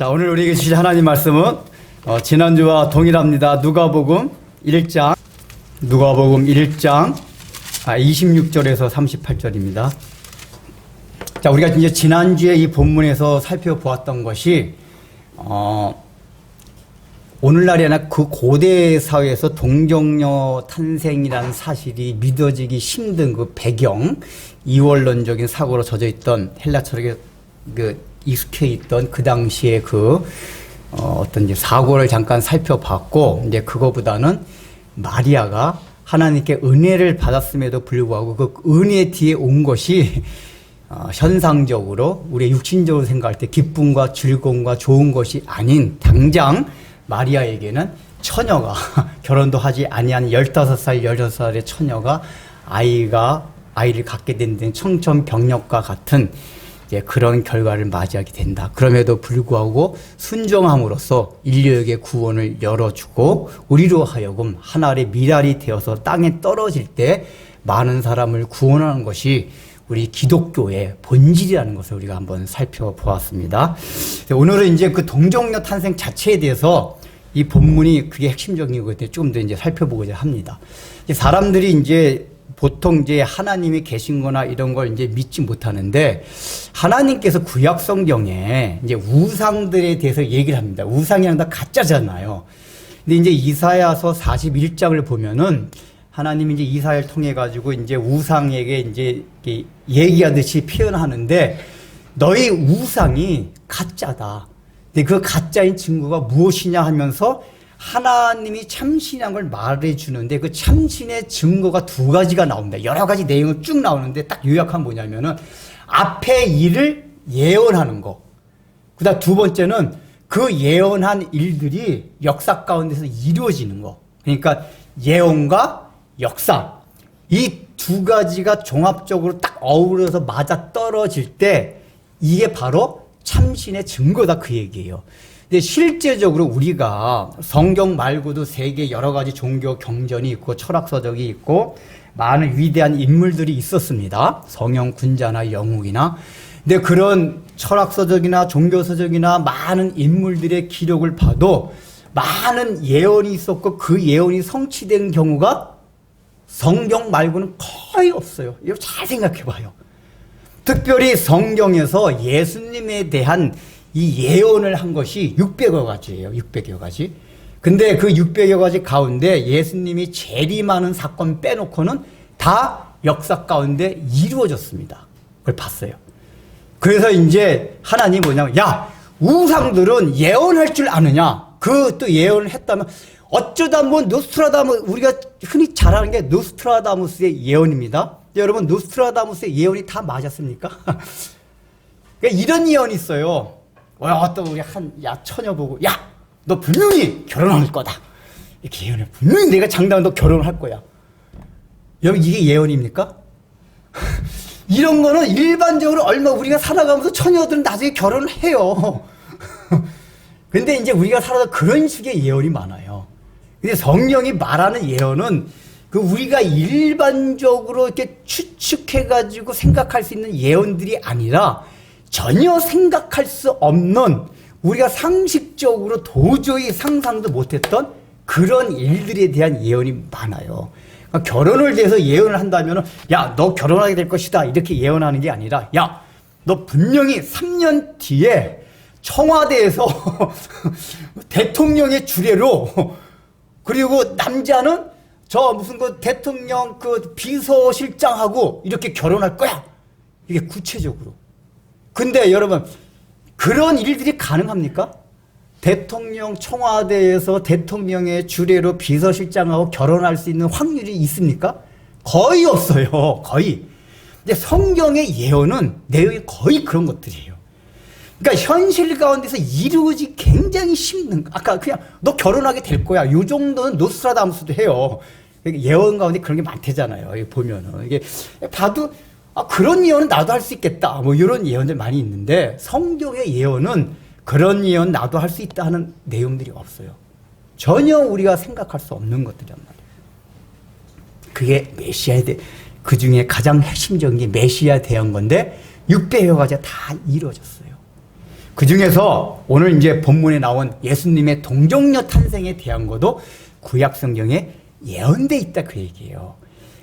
자, 오늘 우리에게 주신 하나님 말씀은 지난주와 동일합니다. 누가복음 1장 26절에서 38절입니다. 자, 우리가 이제 지난주에 이 본문에서 살펴보았던 것이 오늘날에나 그 고대 사회에서 동정녀 탄생이라는 사실이 믿어지기 힘든 그 배경, 이원론적인 사고로 젖어 있던 헬라 철학에 익숙해 있던 그 당시에 어떤 이제 사고를 잠깐 살펴봤고, 이제 그거보다는 마리아가 하나님께 은혜를 받았음에도 불구하고 그 은혜 뒤에 온 것이 현상적으로 우리의 육신적으로 생각할 때 기쁨과 즐거움과 좋은 것이 아닌, 당장 마리아에게는 처녀가 결혼도 하지 아니한 15살, 16살의 처녀가 아이를 갖게 된 청천벽력과 같은 이제 그런 결과를 맞이하게 된다. 그럼에도 불구하고 순종함으로써 인류에게 구원을 열어주고 우리로 하여금 하나의 미랄이 되어서 땅에 떨어질 때 많은 사람을 구원하는 것이 우리 기독교의 본질이라는 것을 우리가 한번 살펴보았습니다. 오늘은 이제 그 동정녀 탄생 자체에 대해서 이 본문이 그게 핵심적인 것에 조금 더 이제 살펴보고자 합니다. 사람들이 이제 보통 이제 하나님이 계신 거나 이런 걸 이제 믿지 못하는데, 하나님께서 구약 성경에 이제 우상들에 대해서 얘기를 합니다. 우상이랑 다 가짜잖아요. 근데 이제 이사야서 41장을 보면은 하나님이 이제 이사야를 통해 가지고 이제 우상에게 이제 얘기하듯이 표현하는데, 너희 우상이 가짜다. 근데 그 가짜인 증거가 무엇이냐 하면서 하나님이 참신한 걸 말해주는데, 그 참신의 증거가 두 가지가 나옵니다. 여러 가지 내용은 쭉 나오는데 딱 요약하면 뭐냐면은 앞에 일을 예언하는 거. 그 다음 두 번째는 그 예언한 일들이 역사 가운데서 이루어지는 거. 그러니까 예언과 역사. 이 두 가지가 종합적으로 딱 어우러서 맞아 떨어질 때 이게 바로 참신의 증거다, 그 얘기예요. 근데 실제적으로 우리가 성경 말고도 세계 여러 가지 종교 경전이 있고 철학서적이 있고 많은 위대한 인물들이 있었습니다. 성형 군자나 영웅이나. 근데 그런 철학서적이나 종교서적이나 많은 인물들의 기록을 봐도 많은 예언이 있었고 그 예언이 성취된 경우가 성경 말고는 거의 없어요. 이거 잘 생각해 봐요. 특별히 성경에서 예수님에 대한 이 예언을 한 것이 600여 가지예요. 600여 가지. 근데 그 600여 가지 가운데 예수님이 재림하는 사건 빼놓고는 다 역사 가운데 이루어졌습니다. 그걸 봤어요. 그래서 이제 하나님이 뭐냐면, 야, 우상들은 예언할 줄 아느냐? 그 또 예언을 했다면 어쩌다 뭐 노스트라다무스, 우리가 흔히 잘 아는 게 노스트라다무스의 예언입니다. 여러분, 노스트라다무스의 예언이 다 맞았습니까? 그러니까 이런 예언이 있어요. 또 우리 처녀 보고, 야, 너 분명히 결혼할 거다. 이렇게 예언을, 분명히 내가 장담한 너 결혼할 거야. 여러분, 이게 예언입니까? 이런 거는 일반적으로 우리가 살아가면서 처녀들은 나중에 결혼을 해요. 근데 이제 우리가 살아서 그런 식의 예언이 많아요. 근데 성경이 말하는 예언은 우리가 일반적으로 이렇게 추측해가지고 생각할 수 있는 예언들이 아니라 전혀 생각할 수 없는, 우리가 상식적으로 도저히 상상도 못했던 그런 일들에 대한 예언이 많아요. 그러니까 결혼을 대해서 예언을 한다면, 야, 너 결혼하게 될 것이다, 이렇게 예언하는 게 아니라, 야, 너 분명히 3년 뒤에 청와대에서 대통령의 주례로, 그리고 남자는 대통령 비서실장하고 이렇게 결혼할 거야. 이게 구체적으로. 근데 여러분, 그런 일들이 가능합니까? 대통령 청와대에서 대통령의 주례로 비서실장하고 결혼할 수 있는 확률이 있습니까? 거의 없어요. 거의. 근데 성경의 예언은 내용이 거의 그런 것들이에요. 그러니까 현실 가운데서 이루어지기 굉장히 힘든, 아까 그냥 너 결혼하게 될 거야, 요 정도는 노스트라다무스도 해요. 예언 가운데 그런 게 많대잖아요. 이게 보면은 이게 봐도 그런 예언은 나도 할 수 있겠다, 뭐 이런 예언들 많이 있는데, 성경의 예언은 그런 예언 나도 할 수 있다 하는 내용들이 없어요. 전혀 우리가 생각할 수 없는 것들이란 말이에요. 그게 메시아에 대해, 그 중에 가장 핵심적인 게 메시아에 대한 건데 600여 가지가 다 이루어졌어요. 그 중에서 오늘 이제 본문에 나온 예수님의 동정녀 탄생에 대한 것도 구약 성경에 예언돼 있다 그 얘기예요.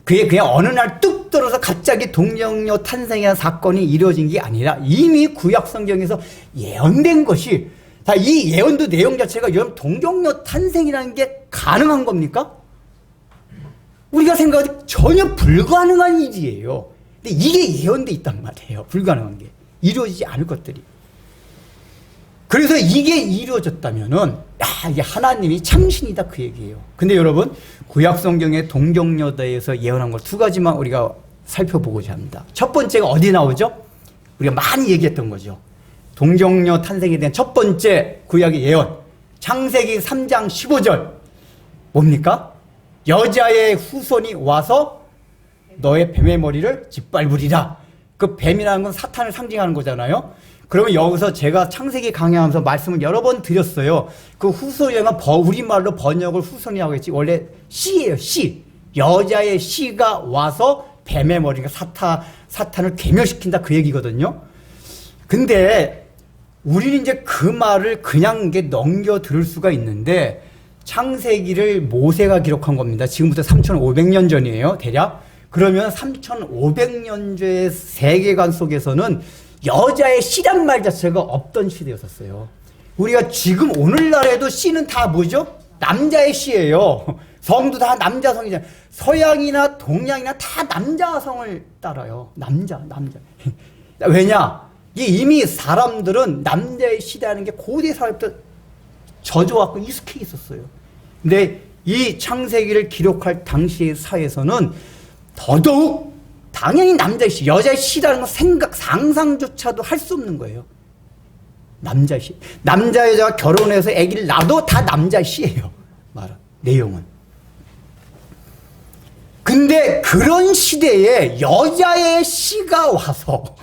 그게 그냥 어느 날 뚝 떨어서 갑자기 동정녀 탄생이라는 사건이 이루어진 게 아니라 이미 구약 성경에서 예언된 것이 다 이 예언도 내용 자체가 여러분 동정녀 탄생이라는 게 가능한 겁니까? 우리가 생각하기 전혀 불가능한 일이에요. 근데 이게 예언돼 있단 말이에요. 불가능한 게. 이루어지지 않을 것들이. 그래서 이게 이루어졌다면은, 야, 이게 하나님이 참신이다 그 얘기예요. 근데 여러분, 구약 성경의 동정녀에 대해서 예언한 걸 두 가지만 우리가 살펴보고자 합니다. 첫 번째가 어디 나오죠? 우리가 많이 얘기했던 거죠. 동정녀 탄생에 대한 첫 번째 구약의 예언. 창세기 3장 15절. 뭡니까? 여자의 후손이 와서 너의 뱀의 머리를 짓밟으리라. 그 뱀이라는 건 사탄을 상징하는 거잖아요. 그러면 여기서 제가 창세기 강의하면서 말씀을 여러 번 드렸어요. 그 후손이란 우리말로 번역을 후손이라고 했지 원래 씨예요. 씨. 여자의 씨가 와서 뱀의 머리가 사탄을 괴멸시킨다 그 얘기거든요. 근데 우리는 이제 그 말을 그냥 이게 넘겨 들을 수가 있는데 창세기를 모세가 기록한 겁니다. 지금부터 3,500년 전이에요. 대략. 그러면 3,500년의 세계관 속에서는 여자의 씨란 말 자체가 없던 시대였었어요. 우리가 지금 오늘날에도 씨는 다 뭐죠? 남자의 씨예요. 성도 다 남자 성이잖아요. 서양이나 동양이나 다 남자 성을 따라요. 남자. 왜냐? 이미 사람들은 남자의 씨라는 게 고대 사회부터 젖어왔고 익숙해 있었어요. 근데 이 창세기를 기록할 당시의 사회에서는 더더욱 당연히 남자의 씨, 여자의 씨라는 건 상상조차도 할 수 없는 거예요. 남자의 씨. 남자, 여자가 결혼해서 아기를 낳아도 다 남자의 씨예요. 내용은. 근데 그런 시대에 여자의 씨가 와서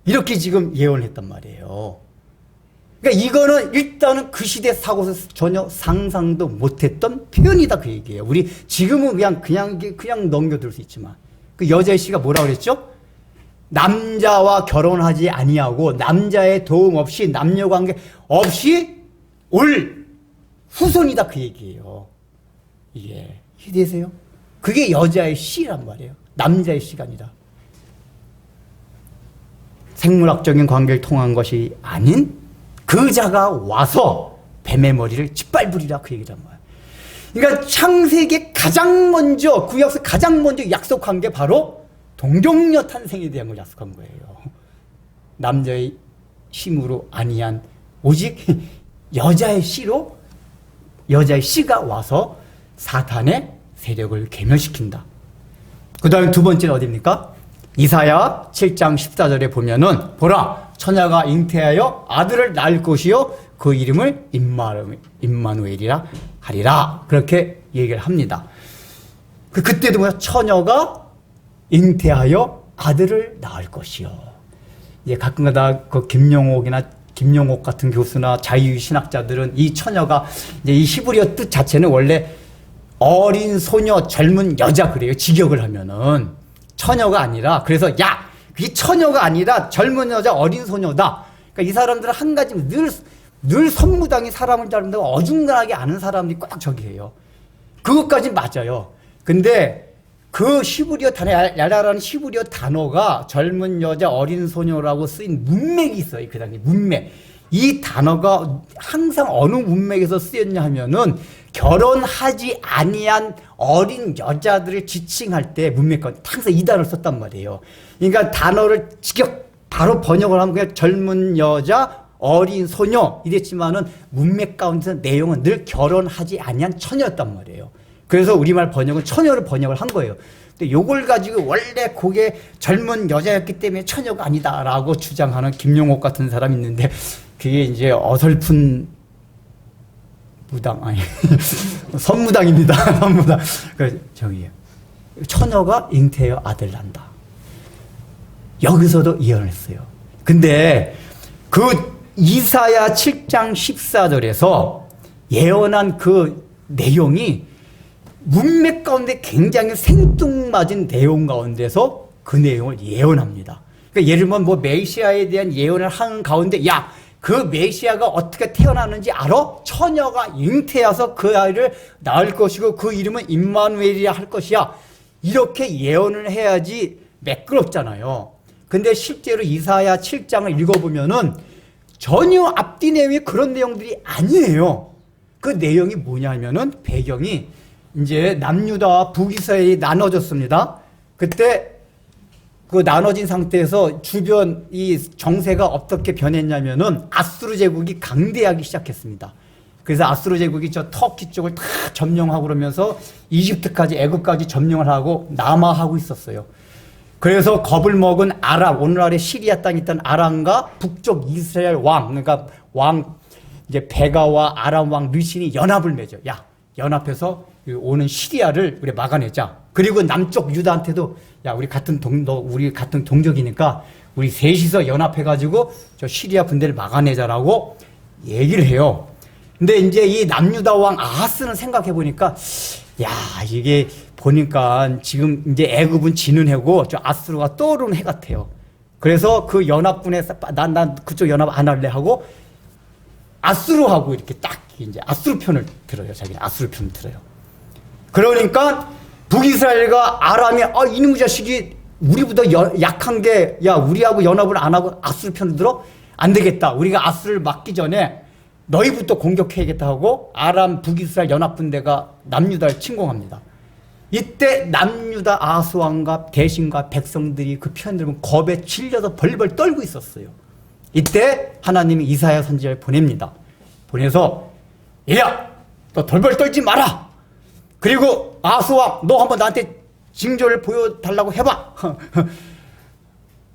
이렇게 지금 예언을 했단 말이에요. 그러니까 이거는 일단은 그 시대 사고에서 전혀 상상도 못했던 표현이다 그 얘기예요. 우리 지금은 그냥 넘겨둘 수 있지만 그 여자의 씨가 뭐라고 그랬죠? 남자와 결혼하지 아니하고 남자의 도움 없이 남녀관계 없이 올 후손이다 그 얘기예요. 이게 이해되세요? 그게 여자의 씨란 말이에요. 남자의 씨가 아니라. 생물학적인 관계를 통한 것이 아닌 그 자가 와서 뱀의 머리를 짓밟으리라 그 얘기란 말이에요. 그러니까 창세기에 가장 먼저 구약에서 가장 먼저 약속한 게 바로 동정녀 탄생에 대한 걸 약속한 거예요. 남자의 힘으로 아니한 오직 여자의 씨로 여자의 씨가 와서 사탄의 세력을 괴멸시킨다. 그 다음에 두 번째는 어디입니까? 이사야 7장 14절에 보면은 보라 처녀가 잉태하여 아들을 낳을 것이요 그 이름을 임마누엘이라 하리라 그렇게 얘기를 합니다. 그때도 뭐야? 처녀가 잉태하여 아들을 낳을 것이요. 이제 가끔가다 그 김용옥 같은 교수나 자유주의 신학자들은 이 처녀가 이제 이 히브리어 뜻 자체는 원래 어린 소녀, 젊은 여자 그래요. 직역을 하면은 처녀가 아니라 그래서 야, 이 처녀가 아니라 젊은 여자, 어린 소녀다. 그러니까 이 사람들은 한 가지 늘 선무당이 사람을 다룬다고 어중간하게 아는 사람들이 꼭 저기예요. 그것까지 맞아요. 근데 그 히브리어 단어, 야라라는 히브리어 단어가 젊은 여자, 어린 소녀라고 쓰인 문맥이 있어요. 그 당시 문맥. 이 단어가 항상 어느 문맥에서 쓰였냐 하면은 결혼하지 아니한 어린 여자들을 지칭할 때 문맥과 항상 이 단어를 썼단 말이에요. 그러니까 단어를 직역 바로 번역을 하면 그냥 젊은 여자, 어린 소녀 이랬지만은 문맥 가운데서 내용은 늘 결혼하지 아니한 처녀였단 말이에요. 그래서 우리말 번역은 처녀를 번역을 한 거예요. 근데 요걸 가지고 원래 그게 젊은 여자였기 때문에 처녀가 아니다라고 주장하는 김용옥 같은 사람이 있는데 그게 이제 어설픈 무당 아니 선무당입니다. 선무당. 저기 처녀가 잉태하여 아들 난다. 여기서도 예언을 했어요. 근데 그 이사야 7장 14절에서 예언한 그 내용이 문맥 가운데 굉장히 생뚱맞은 내용 가운데서 그 내용을 예언합니다. 그러니까 예를 들면 뭐 메시아에 대한 예언을 하는 가운데 야 그 메시아가 어떻게 태어나는지 알아? 처녀가 잉태해서 그 아이를 낳을 것이고 그 이름은 임마누엘이라 할 것이야. 이렇게 예언을 해야지 매끄럽잖아요. 근데 실제로 이사야 7장을 읽어보면은 전혀 앞뒤 내용이 그런 내용들이 아니에요. 그 내용이 뭐냐면은 배경이 이제 남유다와 북이스라엘이 나눠졌습니다. 그때 그 나눠진 상태에서 주변 이 정세가 어떻게 변했냐면은 아수르 제국이 강대하기 시작했습니다. 그래서 아수르 제국이 저 터키 쪽을 다 점령하고 그러면서 이집트까지 애굽까지 점령을 하고 남하하고 있었어요. 그래서 겁을 먹은 아람, 오늘날의 시리아 땅에 있던 아람과 북쪽 이스라엘 왕, 그러니까 왕 이제 베가와 아람 왕 르신이 연합을 맺어. 야, 연합해서 오는 시리아를 우리 막아내자. 그리고 남쪽 유다한테도 야, 우리 같은 동족이니까 우리 셋이서 연합해가지고 저 시리아 군대를 막아내자라고 얘기를 해요. 근데 이제 이 남유다 왕 아하스는 생각해 보니까 야, 이게 보니까 지금 이제 애굽은 지는 해고 저 아수르가 떠오르는 해 같아요. 그래서 그 연합군에 난 그쪽 연합 안 할래 하고 아수르하고 이렇게 딱 이제 아수르 편을 들어요. 자기는 아수르 편을 들어요. 그러니까 북이스라엘과 아람이 이놈의 자식이 우리보다 약한 게 야, 우리하고 연합을 안 하고 아수르 편을 들어? 안 되겠다. 우리가 아수르를 막기 전에 너희부터 공격해야겠다 하고 아람 북이스라엘 연합군대가 남유다를 침공합니다. 이때 남유다 아하스 왕과 대신과 백성들이 그 편을 들고 겁에 질려서 벌벌 떨고 있었어요. 이때 하나님이 이사야 선지자를 보냅니다. 보내서 야, 너 벌벌 떨지 마라. 그리고 아하스 왕, 너 한번 나한테 징조를 보여달라고 해봐.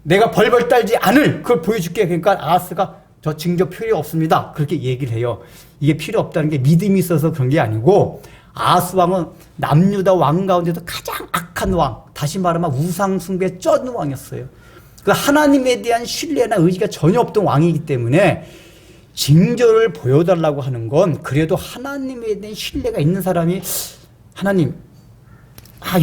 내가 벌벌 떨지 않을 그걸 보여줄게. 그러니까 아하스가 저 징조 필요 없습니다. 그렇게 얘기를 해요. 이게 필요 없다는 게 믿음이 있어서 그런 게 아니고 아하스 왕은 남유다 왕 가운데도 가장 악한 왕, 다시 말하면 우상 숭배에 쩐 왕이었어요. 그 하나님에 대한 신뢰나 의지가 전혀 없던 왕이기 때문에 징조를 보여달라고 하는 건 그래도 하나님에 대한 신뢰가 있는 사람이 하나님,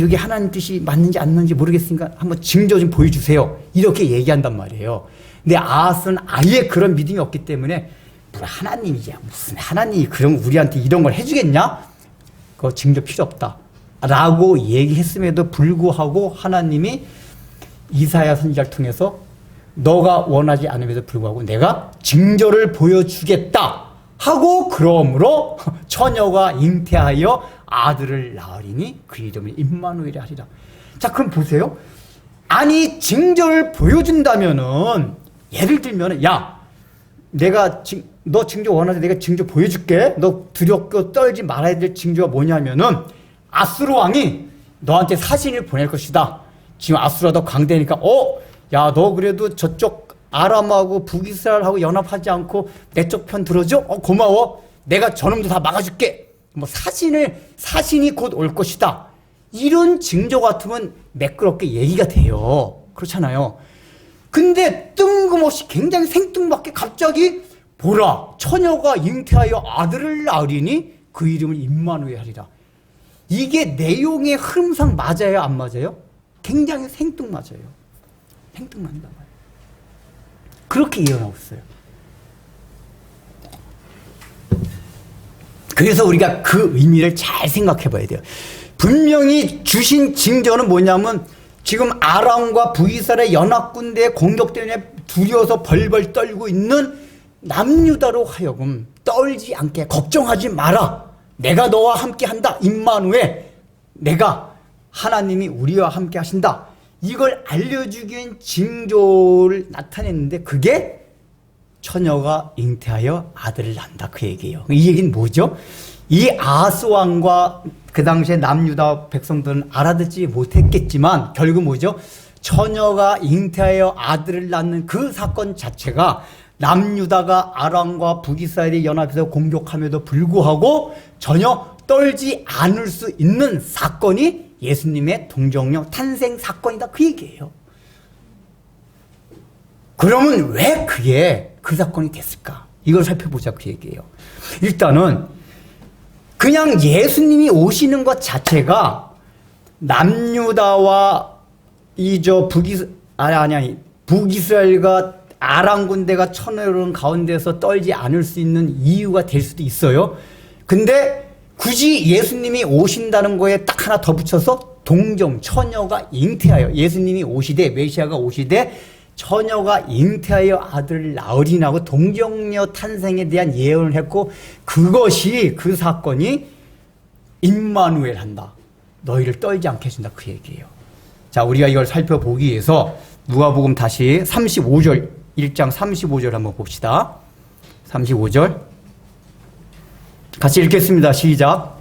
여기 하나님 뜻이 맞는지 안 맞는지 모르겠으니까 한번 징조 좀 보여주세요. 이렇게 얘기한단 말이에요. 근데 아하스는 아예 그런 믿음이 없기 때문에 하나님이야, 무슨 하나님이 그럼 우리한테 이런 걸 해주겠냐? 그거 징조 필요 없다 라고 얘기했음에도 불구하고 하나님이 이사야 선지자를 통해서 너가 원하지 않음에도 불구하고 내가 징조를 보여주겠다 하고 그러므로 처녀가 잉태하여 아들을 낳으리니 그 이름을 임마누엘이 하리라. 자, 그럼 보세요. 아니 징조를 보여준다면은 예를 들면은 야, 너 징조 원하지 내가 징조 보여줄게. 너 두렵고 떨지 말아야 될 징조가 뭐냐면은 아수르 왕이 너한테 사신을 보낼 것이다. 지금 아수르가 더 강대니까 야, 너 그래도 저쪽 아람하고 북이스라엘하고 연합하지 않고 내 쪽 편 들어줘? 고마워. 내가 저놈도 다 막아줄게. 뭐 사신이 곧 올 것이다. 이런 징조 같으면 매끄럽게 얘기가 돼요. 그렇잖아요. 근데 뜬금없이 굉장히 생뚱맞게 갑자기 보라, 처녀가 잉태하여 아들을 낳으리니 그 이름을 임마누엘 하리라. 이게 내용의 흐름상 맞아요, 안 맞아요? 굉장히 생뚱맞아요. 생뚱맞는단 말이에요. 그렇게 예언하고 있어요. 그래서 우리가 그 의미를 잘 생각해 봐야 돼요. 분명히 주신 징조는 뭐냐면 지금 아람과 북이스라엘 연합군대의 공격 때문에 두려워서 벌벌 떨고 있는 남유다로 하여금 떨지 않게 걱정하지 마라. 내가 너와 함께 한다. 임마누엘. 내가 하나님이 우리와 함께 하신다. 이걸 알려주기 위한 징조를 나타냈는데 그게 처녀가 잉태하여 아들을 낳는다. 그 얘기예요. 이 얘기는 뭐죠? 이 아하스 왕과 그 당시에 남유다 백성들은 알아듣지 못했겠지만 결국 뭐죠? 처녀가 잉태하여 아들을 낳는 그 사건 자체가 남유다가 아람과 북이스라엘이 연합해서 공격함에도 불구하고 전혀 떨지 않을 수 있는 사건이 예수님의 동정녀 탄생 사건이다. 그 얘기예요. 그러면 왜 그게 그 사건이 됐을까? 이걸 살펴보자. 그 얘기예요. 일단은 그냥 예수님이 오시는 것 자체가 북이스라엘과 아랑군대가 천여론 가운데서 떨지 않을 수 있는 이유가 될 수도 있어요. 근데 굳이 예수님이 오신다는 거에 딱 하나 더 붙여서 동정, 처녀가 잉태하여, 예수님이 오시되, 메시아가 오시되 처녀가 잉태하여 아들을 낳으리라고 동정녀 탄생에 대한 예언을 했고, 그것이, 그 사건이 임마누엘 한다, 너희를 떨지 않게 해준다, 그 얘기예요. 자, 우리가 이걸 살펴보기 위해서 누가복음 다시 35절, 1장 35절 한번 봅시다. 35절 같이 읽겠습니다. 시작.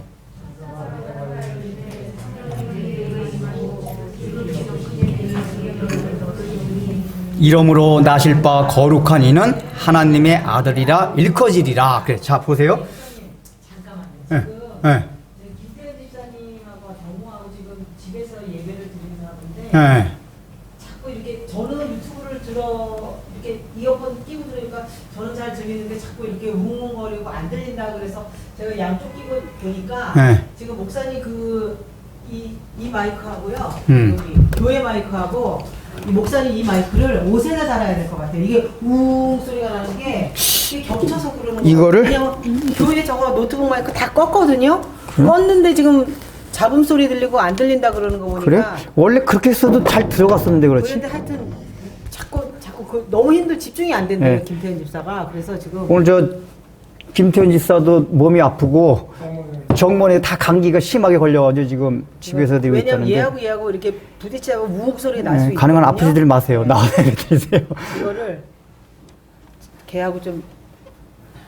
이러므로 나실 바 거룩한 이는 하나님의 아들이라 일컬어지리라. 그래, 자 보세요. 잠깐만요. 네. 김태현 집사님하고 정모하고 지금 집에서 예배를 드리는 하는데 네. 자꾸 이렇게 저는 유튜브를 들어 이렇게 이어폰 끼고 들으니까 저는 잘 들리는데 자꾸 이렇게 웅웅거리고 안 들린다 그래서 제가 양쪽 끼고 보니까 네. 지금 목사님 이 마이크하고요 음. 여기 교회 마이크하고 이 목사님 이 마이크를 옷에다 달아야 될 것 같아요. 이게 웅 소리가 나는 게 이게 겹쳐서 그러는 거예요. 이거를? 그냥 교회 저거 노트북 마이크 다 껐거든요. 껐는데 지금 잡음 소리 들리고 안 들린다 그러는 거 보니까. 그래? 원래 그렇게 했어도 잘 들어갔었는데 그렇지. 그런데 하여튼 자꾸 너무 힘들 집중이 안 된대요. 네. 김태현 집사가. 그래서 지금 오늘 저 김태현 집사도 몸이 아프고 정문에 다 감기가 심하게 걸려가지고 지금 집에서 되고 왜냐면 있다는데. 얘하고 이렇게 부딪히고 우욱 소리가 날 수 있거든요. 가능한 아프지들 마세요. 나와야 되세요. 이거를 걔하고 좀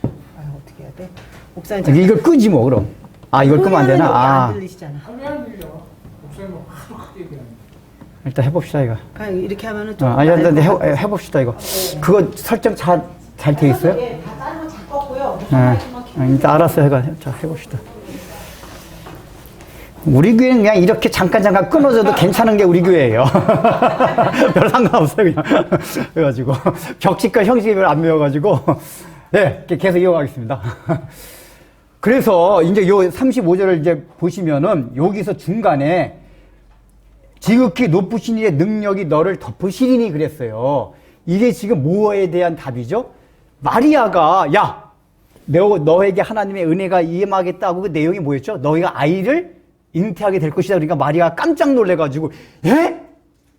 어떻게 해야 돼? 목사님 이걸 끄지 뭐 그럼. 아, 이걸 끄면 안 되나? 안 아, 들리시잖아. 일단 해봅시다 이거. 그냥 이렇게 하면은 좀 아니, 일단 해봅시다 이거. 그거 설정 잘 돼 있어요? 예, 다 다른 거 잘 껐고요. 일단 알았어 해가. 자, 해봅시다. 우리 교회는 그냥 이렇게 잠깐 끊어져도 괜찮은 게 우리 교회예요. 별 상관없어요 그냥. 그래가지고 격식과 형식을 안 배워가지고 네, 계속 이어가겠습니다. 그래서 이제 요 35절을 이제 보시면은 여기서 중간에 지극히 높으신 이의 능력이 너를 덮으시리니 그랬어요. 이게 지금 뭐에 대한 답이죠? 마리아가 야, 너에게 하나님의 은혜가 임하겠다고 그 내용이 뭐였죠? 너희가 아이를 잉태하게 될 것이다. 그러니까 마리아가 깜짝 놀래가지고 예?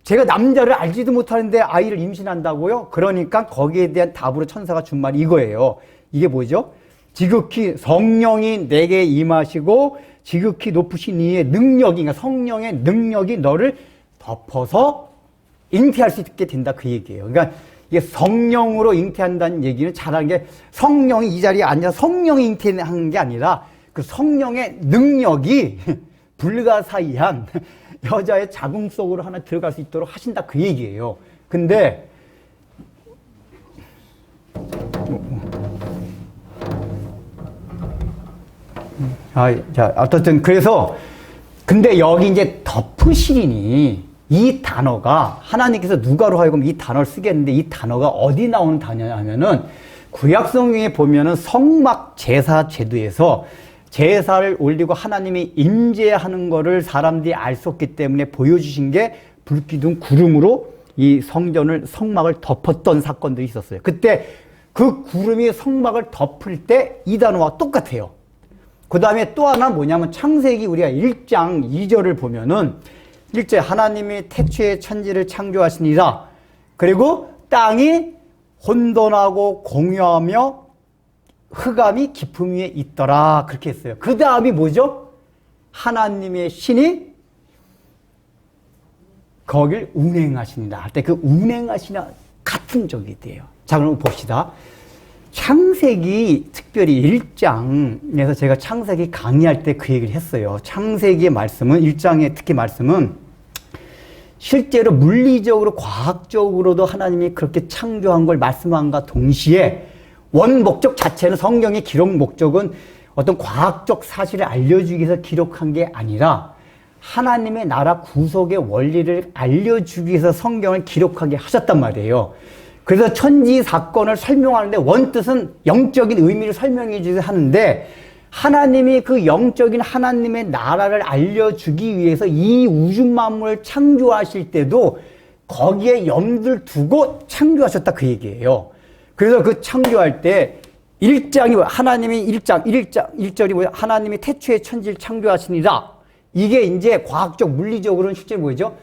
제가 남자를 알지도 못하는데 아이를 임신한다고요? 그러니까 거기에 대한 답으로 천사가 준 말이 이거예요. 이게 뭐죠? 지극히 성령이 내게 임하시고 지극히 높으신 이의 능력이, 그러니까 성령의 능력이 너를 덮어서 잉태할 수 있게 된다 그 얘기예요. 그러니까 이게 성령으로 잉태한다는 얘기는 잘하는 게 성령이 이 자리에 앉아서 성령이 잉태한 게 아니라 그 성령의 능력이 불가사의한 여자의 자궁 속으로 하나 들어갈 수 있도록 하신다 그 얘기예요. 근데 자, 어쨌든 그래서 근데 여기 이제 덮으시리니 이 단어가 하나님께서 누가로 하여금 이 단어를 쓰게 했는데 이 단어가 어디 나오는 단어냐 하면은 구약 성경에 보면은 성막 제사 제도에서 제사를 올리고 하나님이 임재하는 거를 사람들이 알 수 없기 때문에 보여주신 게 불기둥 구름으로 이 성막을 덮었던 사건들이 있었어요. 그때 그 구름이 성막을 덮을 때 이 단어와 똑같아요. 그 다음에 또 하나 뭐냐면 창세기 우리가 1장 2절을 보면은 1절 하나님이 태초에 천지를 창조하시니라. 그리고 땅이 혼돈하고 공유하며 흑암이 깊음 위에 있더라. 그렇게 했어요. 그 다음이 뭐죠? 하나님의 신이 거길 운행하시니라 할 때 그 운행하시나 같은 적이 돼요. 자, 그럼 봅시다. 창세기 특별히 1장에서 제가 창세기 강의할 때 그 얘기를 했어요. 창세기의 말씀은 1장의 특히 말씀은 실제로 물리적으로 과학적으로도 하나님이 그렇게 창조한 걸 말씀한과 동시에 원 목적 자체는 성경의 기록 목적은 어떤 과학적 사실을 알려주기 위해서 기록한 게 아니라 하나님의 나라 구속의 원리를 알려주기 위해서 성경을 기록하게 하셨단 말이에요. 그래서 천지 사건을 설명하는데 원뜻은 영적인 의미를 설명해 주셔야 하는데 하나님이 그 영적인 하나님의 나라를 알려주기 위해서 이 우주 만물을 창조하실 때도 거기에 염두를 두고 창조하셨다 그 얘기예요. 그래서 그 창조할 때 1장이 하나님이 1절이 뭐야? 하나님이 태초에 천지를 창조하시니라. 이게 이제 과학적 물리적으로는 실제 뭐죠?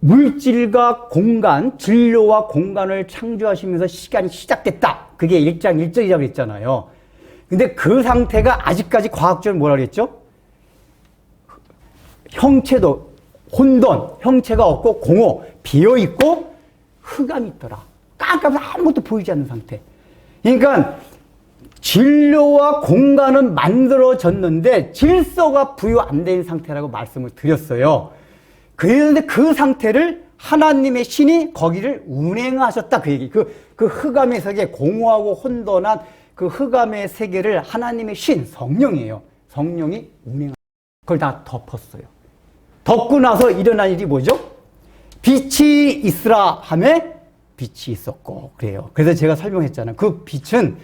물질과 공간, 진로와 공간을 창조하시면서 시간이 시작됐다. 그게 1장 1절이라고 그랬잖아요. 근데 그 상태가 아직까지 과학적으로 뭐라 그랬죠? 형체도 혼돈, 형체가 없고 공허, 비어있고 흑암이 있더라. 깜깜해서 아무것도 보이지 않는 상태. 그러니까 진로와 공간은 만들어졌는데 질서가 부여 안 된 상태라고 말씀을 드렸어요. 그런데 그 상태를 하나님의 신이 거기를 운행하셨다 그 얘기. 그 흑암의 세계, 공허하고 혼돈한 그 흑암의 세계를 하나님의 신, 성령이에요. 성령이 운행하셨다. 그걸 다 덮었어요. 덮고 나서 일어난 일이 뭐죠? 빛이 있으라 하매 빛이 있었고 그래요. 그래서 제가 설명했잖아요. 그 빛은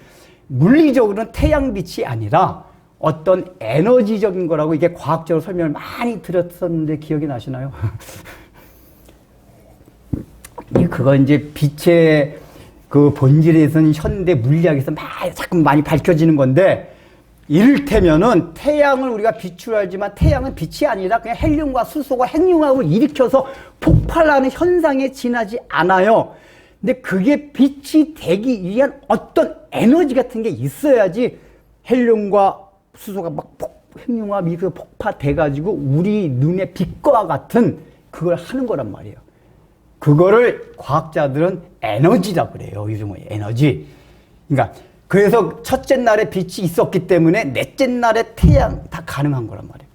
물리적으로는 태양빛이 아니라 어떤 에너지적인 거라고 이게 과학적으로 설명을 많이 드렸었는데 기억이 나시나요? 그거 이제 빛의 그 본질에서는 현대 물리학에서 자꾸 많이 밝혀지는 건데 이를테면은 태양을 우리가 빛으로 알지만 태양은 빛이 아니라 그냥 헬륨과 수소가 핵융합을 일으켜서 폭발하는 현상에 지나지 않아요. 근데 그게 빛이 되기 위한 어떤 에너지 같은 게 있어야지 헬륨과 수소가 막 핵융합이 일으켜서 폭파돼가지고 우리 눈의 빛과 같은 그걸 하는 거란 말이에요. 그거를 과학자들은 에너지라고 그래요. 요즘은 에너지. 그러니까 그래서 첫째 날에 빛이 있었기 때문에 넷째 날에 태양 다 가능한 거란 말이에요.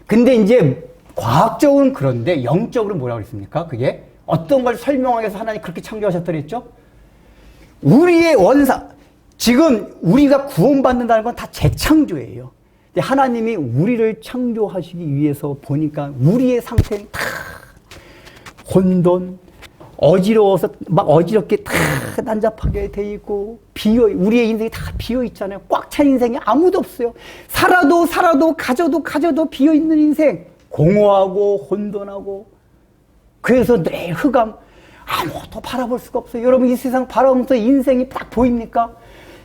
근데 이제 과학적으로는 그런데 영적으로는 뭐라고 그랬습니까? 그게 어떤 걸 설명하기 위해서 하나님 그렇게 창조하셨다 그랬죠? 우리의 원상, 지금 우리가 구원받는다는 건 다 재창조예요. 근데 하나님이 우리를 창조하시기 위해서 보니까 우리의 상태는 다 혼돈, 어지러워서 막 어지럽게 다 난잡하게 돼 있고 우리의 인생이 다 비어 있잖아요. 꽉 찬 인생이 아무도 없어요. 살아도 가져도 비어 있는 인생, 공허하고 혼돈하고 그래서 내 흑암 아무것도 바라볼 수가 없어요. 여러분 이 세상 바라보면서 인생이 딱 보입니까?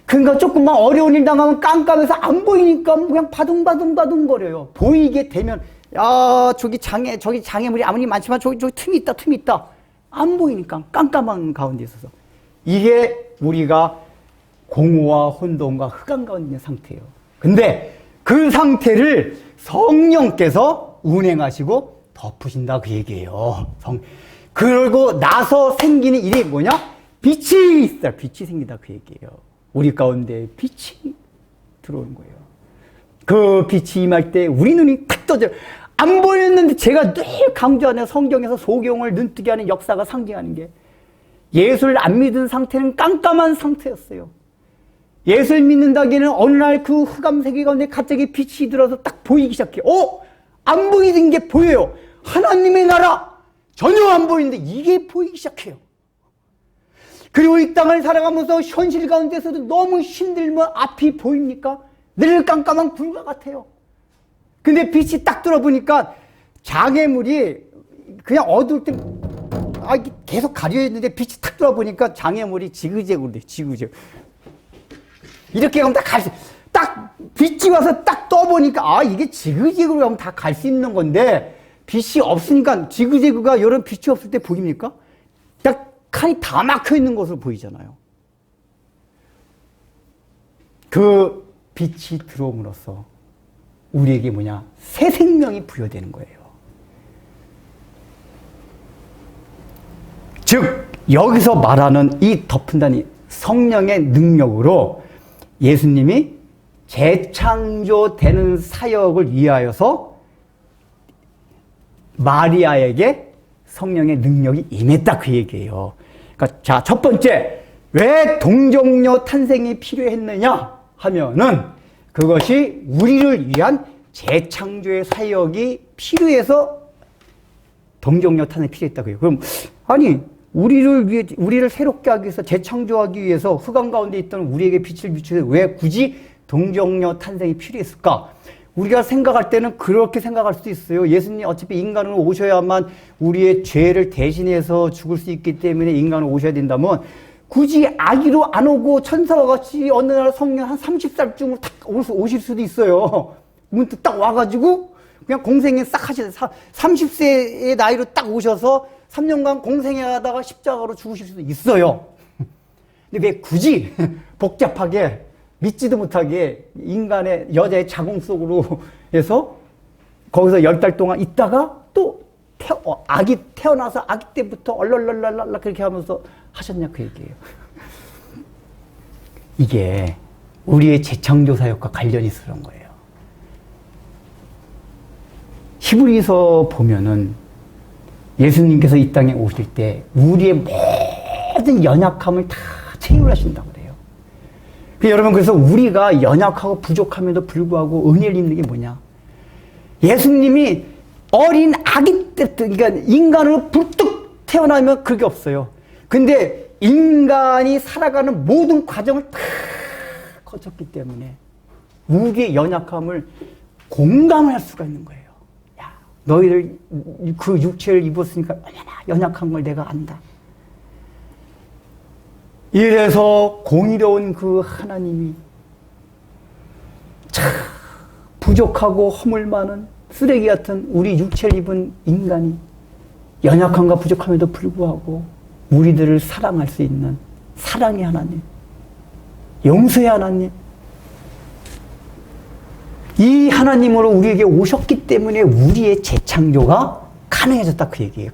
그러니까 조금만 어려운 일 당하면 깜깜해서 안 보이니까 그냥 바둥바둥 거려요. 보이게 되면 야 저기 장애물이 아무리 많지만 저기 틈이 있다. 안 보이니까 깜깜한 가운데 있어서 이게 우리가 공허와 혼돈과 흑암 가운데 있는 상태예요. 근데 그 상태를 성령께서 운행하시고 덮으신다 그 얘기예요. 그러고 나서 생기는 일이 뭐냐? 빛이 있다. 빛이 생긴다 그 얘기예요. 우리 가운데 빛이 들어오는 거예요. 그 빛이 임할 때 우리 눈이 탁 떠져요. 안 보였는데 제가 늘 강조하는 성경에서 소경을 눈뜨게 하는 역사가 상징하는 게 예수를 안 믿은 상태는 깜깜한 상태였어요. 예수를 믿는다기에는 어느 날 그 흑암 세계 가운데 갑자기 빛이 들어서 딱 보이기 시작해요. 안 보이는 게 보여요. 하나님의 나라 전혀 안 보이는데 이게 보이기 시작해요. 그리고 이 땅을 살아가면서 현실 가운데서도 너무 힘들면 앞이 보입니까? 늘 깜깜한 불과 같아요. 근데 빛이 딱 들어보니까 장애물이 그냥 어두울 때 계속 가려 있는데 빛이 탁 들어보니까 장애물이 지그재그로 돼. 지그재그. 이렇게 가면 다 갈 수, 딱 빛이 와서 딱 떠보니까 이게 지그재그로 가면 다 갈 수 있는 건데 빛이 없으니까 지그재그가 이런 빛이 없을 때 보입니까? 딱 칸이 다 막혀 있는 것으로 보이잖아요. 그 빛이 들어옴으로써 우리에게 뭐냐? 새 생명이 부여되는 거예요. 즉 여기서 말하는 이 덮은다는 성령의 능력으로 예수님이 재창조되는 사역을 위하여서 마리아에게 성령의 능력이 임했다 그 얘기예요. 그러니까 자, 첫 번째 왜 동정녀 탄생이 필요했느냐 하면은 그것이 우리를 위한 재창조의 사역이 필요해서 동정녀 탄생이 필요했다 그래요. 그럼 아니 우리를 새롭게 하기 위해서 재창조하기 위해서 흑암 가운데 있던 우리에게 빛을 비추어서 왜 굳이 동정녀 탄생이 필요했을까? 우리가 생각할 때는 그렇게 생각할 수도 있어요. 예수님 어차피 인간으로 오셔야만 우리의 죄를 대신해서 죽을 수 있기 때문에 인간으로 오셔야 된다면 굳이 아기로 안 오고 천사와 같이 어느 날 성령 한 30살쯤으로 딱 오실 수도 있어요. 문득 딱 와가지고 그냥 공생애 싹 하시다. 30세의 나이로 딱 오셔서 3년간 공생애하다가 십자가로 죽으실 수도 있어요. 근데 왜 굳이 복잡하게 믿지도 못하게 인간의 여자의 자궁 속으로 해서 거기서 10달 동안 있다가 또 아기 태어나서 아기 때부터 얼얼얼얼 그렇게 하면서 하셨냐 그 얘기예요. 이게 우리의 재창조 사역과 관련이 있어 그런 거예요. 히브리서 보면은 예수님께서 이 땅에 오실 때 우리의 모든 연약함을 다 채울하신다고 그래요. 여러분, 그래서 우리가 연약하고 부족함에도 불구하고 은혜를 입는 게 뭐냐? 예수님이 어린 아기 때, 그러니까 인간으로 불뚝 태어나면 그게 없어요. 근데 인간이 살아가는 모든 과정을 다 거쳤기 때문에 우리의 연약함을 공감을 할 수가 있는 거예요. 야, 너희들 그 육체를 입었으니까 얼마나 연약한 걸 내가 안다. 이래서 공의로운 그 하나님이 참 부족하고 허물 많은 쓰레기 같은 우리 육체를 입은 인간이 연약함과 부족함에도 불구하고 우리들을 사랑할 수 있는 사랑의 하나님, 용서의 하나님, 이 하나님으로 우리에게 오셨기 때문에 우리의 재창조가 가능해졌다 그 얘기예요.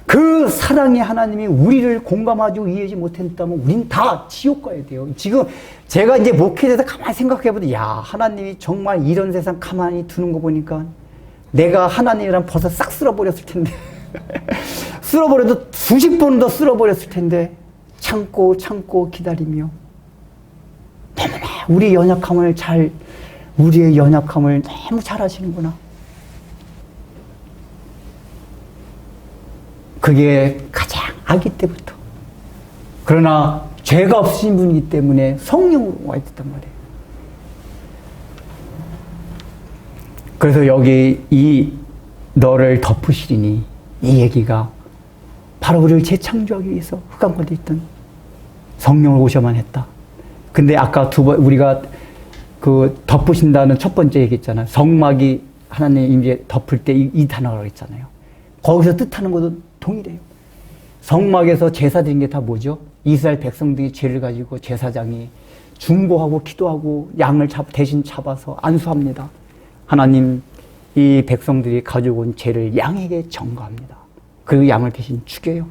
그 사랑의 하나님이 우리를 공감하지 이해하지 못했다면 우린 다 지옥 가야 돼요. 지금 제가 이제 목회자에서 가만히 생각해보니 야, 하나님이 정말 이런 세상 가만히 두는 거 보니까 내가 하나님이랑 벌써 싹 쓸어버렸을 텐데 쓸어버려도 수십 번 더 쓸어버렸을 텐데 참고 기다리며 너무나 우리의 연약함을 너무 잘 아시는구나. 그게 가장 아기 때부터. 그러나 죄가 없으신 분이기 때문에 성령으로 와 있단 말이에요. 그래서 여기 이 너를 덮으시리니 이 얘기가 바로 우리를 재창조하기 위해서 흑암 가운데 있던 성령을 오셔만 했다. 근데 아까 우리가 그 덮으신다는 첫 번째 얘기했잖아요. 성막이 하나님 임재 덮을 때 이 단어라고 했잖아요. 거기서 뜻하는 것도 동일해요. 성막에서 제사 드린 게 다 뭐죠? 이스라엘 백성들이 죄를 가지고 제사장이 중보하고 기도하고 양을 대신 잡아서 안수합니다. 하나님, 이 백성들이 가져온 죄를 양에게 전가합니다. 그리고 양을 대신 죽여요.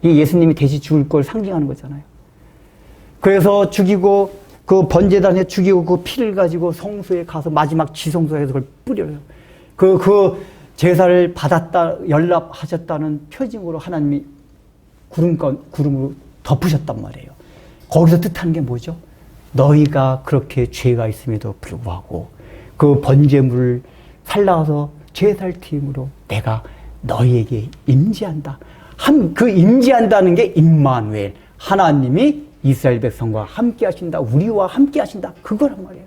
이 예수님이 대신 죽을 걸 상징하는 거잖아요. 그래서 죽이고 그 번제단에 죽이고 그 피를 가지고 성소에 가서 마지막 지성소에서 그걸 뿌려요. 그 제사를 받았다, 연락하셨다는 표징으로 하나님이 구름으로 덮으셨단 말이에요. 거기서 뜻하는 게 뭐죠? 너희가 그렇게 죄가 있음에도 불구하고 그 번제물을 살라서 제살팀으로 내가 너희에게 임재한다. 그 임재한다는 게 임마누엘, 하나님이 이스라엘 백성과 함께 하신다. 우리와 함께 하신다. 그거란 말이에요.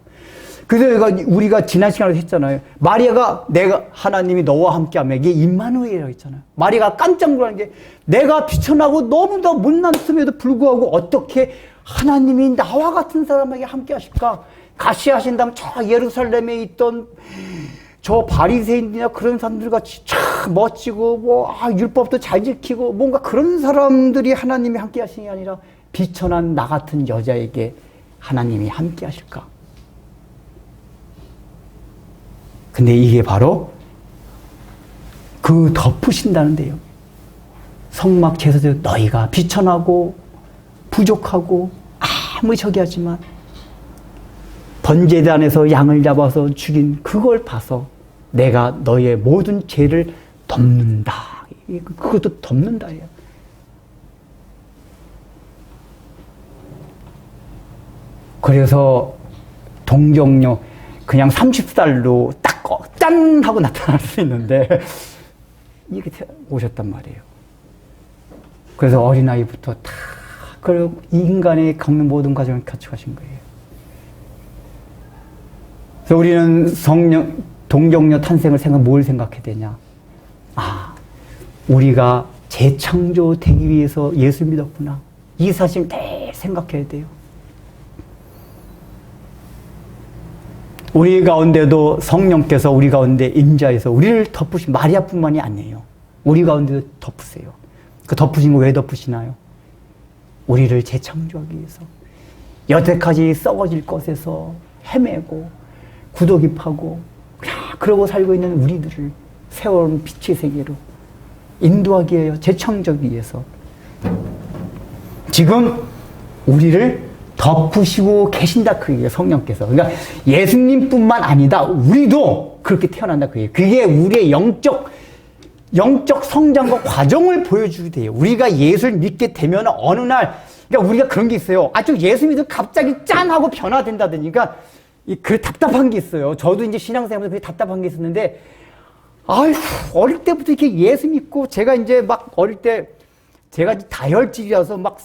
그래서 우리가 지난 시간에 했잖아요. 마리아가 하나님이 너와 함께 하면 이게 임마누엘이라고 했잖아요. 마리아가 깜짝 놀란 게 내가 비천하고 너무나 못났음에도 불구하고 어떻게 하나님이 나와 같은 사람에게 함께 하실까? 같이 하신다면 저 예루살렘에 있던 저 바리새인이나 그런 사람들 같이 참 멋지고 율법도 잘 지키고 뭔가 그런 사람들이 하나님이 함께 하시는 게 아니라 비천한 나 같은 여자에게 하나님이 함께 하실까? 근데 이게 바로 그 덮으신다는데요. 성막 제사장 너희가 비천하고 부족하고 아무리 저기 하지만 번제단에서 양을 잡아서 죽인 그걸 봐서 내가 너의 모든 죄를 덮는다. 그것도 덮는다예요. 그래서 동정녀 그냥 30살로 딱 짠! 하고 나타날 수 있는데 이렇게 오셨단 말이에요. 그래서 어린아이부터 다 그리고 인간의 겪는 모든 과정을 갖춰가신 거예요. 그래서 우리는 동정녀 탄생을 뭘 생각해야 되냐? 우리가 재창조되기 위해서 예수 믿었구나. 이 사실 늘 생각해야 돼요. 우리 가운데도 성령께서 우리 가운데 임자해서 우리를 덮으신 마리아뿐만이 아니에요. 우리 가운데도 덮으세요. 그 덮으신 거 왜 덮으시나요? 우리를 재창조하기 위해서. 여태까지 썩어질 것에서 헤매고 구더기 파고 그러고 살고 있는 우리들을 새로운 빛의 세계로 인도하기 위해서, 재창조하기 위해서 지금 우리를 덮으시고 계신다 그 얘기예요. 성령께서. 그러니까 예수님뿐만 아니다. 우리도 그렇게 태어난다 그 얘기예요. 그게 우리의 영적 성장과 과정을 보여주게 돼요. 우리가 예수를 믿게 되면 어느 날, 그러니까 우리가 그런 게 있어요. 좀 예수 믿으면 갑자기 짠 하고 변화된다든지. 그러니까 그 답답한 게 있어요. 저도 이제 신앙생활에서 그게 답답한 게 있었는데, 어릴 때부터 이렇게 예수 믿고, 제가 이제 막 어릴 때, 제가 다혈질이라서 막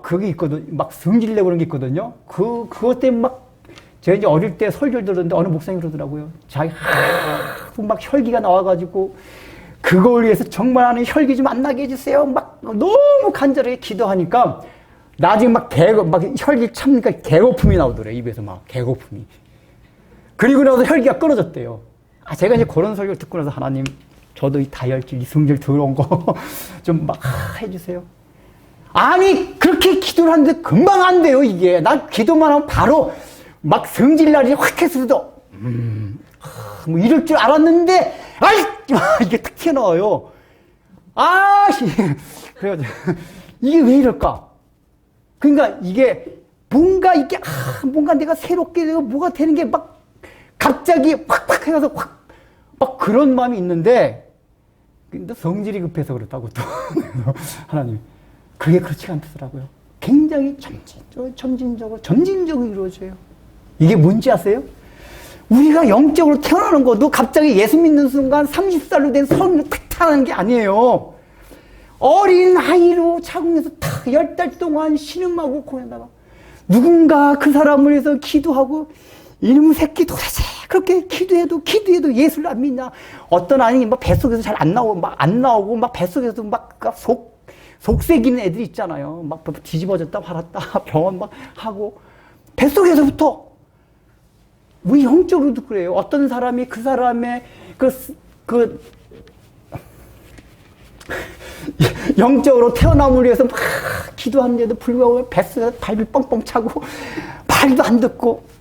그게 있거든. 막 성질내고 그런 게 있거든요. 그것 때문에 제가 이제 어릴 때 설교를 들었는데 어느 목사님이 그러더라고요. 자기 막 혈기가 나와가지고 그걸 위해서 정말 하는 혈기 좀 안 나게 해주세요. 막 너무 간절하게 기도하니까 나중에 막 혈기 참니까 개거품이 나오더래요. 입에서 막 개거품이. 그리고 나서 혈기가 끊어졌대요. 제가 이제 그런 설교를 듣고 나서 하나님, 저도 이 다혈질, 이 성질 더러운 거 좀 막 해주세요. 아니, 그렇게 기도를 하는데 금방 안 돼요, 이게. 난 기도만 하면 바로 막 성질날이 확 했어도, 뭐 이럴 줄 알았는데, 이게 탁 튀어나와요. 그래가지고, 이게 왜 이럴까? 그러니까 이게 뭔가 이게, 뭔가 내가 새롭게 되고 뭐가 되는 게 막 갑자기 확 해가서 막 그런 마음이 있는데, 근데 성질이 급해서 그렇다고 또, 하나님. 그게 그렇지가 않더라고요. 굉장히 점진적으로 이루어져요. 이게 뭔지 아세요? 우리가 영적으로 태어나는 것도 갑자기 예수 믿는 순간 30살로 된 성인으로 탁 태어나는 게 아니에요. 어린 아이로 자궁에서 탁 10달 동안 신음하고 공연하다가 누군가 그 사람을 위해서 기도하고 이놈의 새끼 도대체 그렇게 기도해도 예수를 안 믿냐. 어떤 아이 막 뱃속에서 잘 안 나오고 막 뱃속에서 막 속색이는 애들 있잖아요. 막 뒤집어졌다 말았다 병원 막 하고 뱃속에서부터 우리 영적으로도 그래요. 어떤 사람이 그 사람의 영적으로 태어남을 위해서 막 기도하는데도 불구하고 뱃속에서 발이 뻥뻥 차고 말도 안 듣고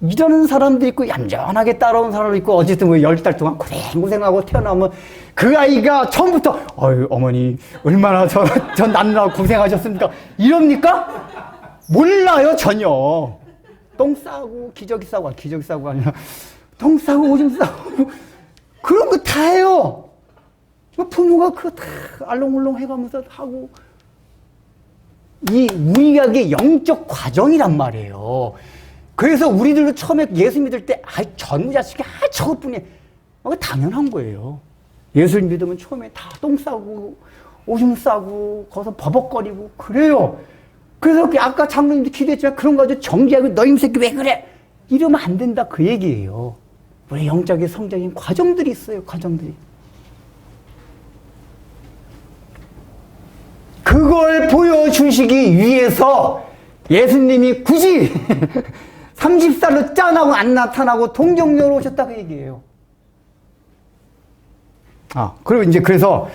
이러는 사람도 있고 얌전하게 따라온 사람도 있고 어쨌든 10달 동안 고생하고 태어나면 그 아이가 처음부터 어머니 얼마나 전 낳느라고 고생하셨습니까? 이럽니까? 몰라요 전혀. 똥 싸고 기저귀 싸고 아니라 똥 싸고 오줌 싸고 그런 거 다 해요. 부모가 그거 다 알롱알롱 해가면서 하고 우리에게 영적 과정이란 말이에요. 그래서 우리들도 처음에 예수 믿을 때, 저놈 자식이, 저것뿐이야. 당연한 거예요. 예수를 믿으면 처음에 다 똥 싸고, 오줌 싸고, 거기서 버벅거리고, 그래요. 그래서 아까 장로님도 기도했지만 그런 거 가지고 정지하고, 너희 새끼 왜 그래? 이러면 안 된다. 그 얘기예요. 우리 영적인 성장인 과정들이 있어요, 과정들이. 그걸 보여주시기 위해서 예수님이 굳이 30살로 짠하고 안 나타나고 동정녀로 오셨다 그 얘기예요. 그리고 그래서